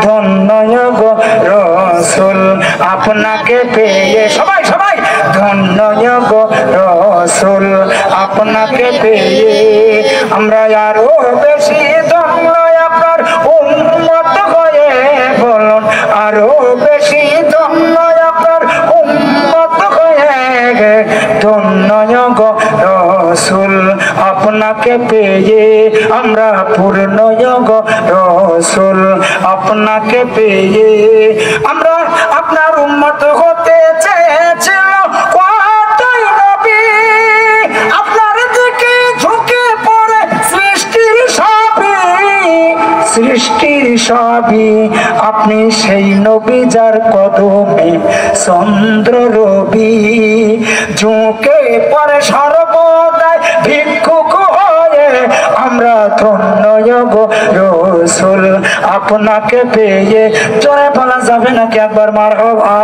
ধন্য গো রসুল আপনাকে পেয়ে সবাই সবাই ধন্য গো রসুল আপনাকে পেয়ে আমরা আরো বেশি ধন্য আপনার উম্মত হয়ে বলুন আরো বেশি ধন্য আপনার উম্মত হয়ে ধন্য গো রসুল আপনাকে পেয়ে আমরা পূর্ণ গো রসুল আপনাকে পেয়ে আমরা আপনার উম্মত হতে চেয়েছিলাম কতই নবী আপনার দিকে ঝুঁকে পড়ে সৃষ্টির সবই আপনি সেই নবী যার কদমে চন্দ্র রবি ঝুঁকে পড়ে সর্বদাই ভিক্ষুক হয়ে আমরা ধন্য গো রসুল আপনাকে পেয়ে জোরে বলা যাবে নাকি একবার মারহাবা।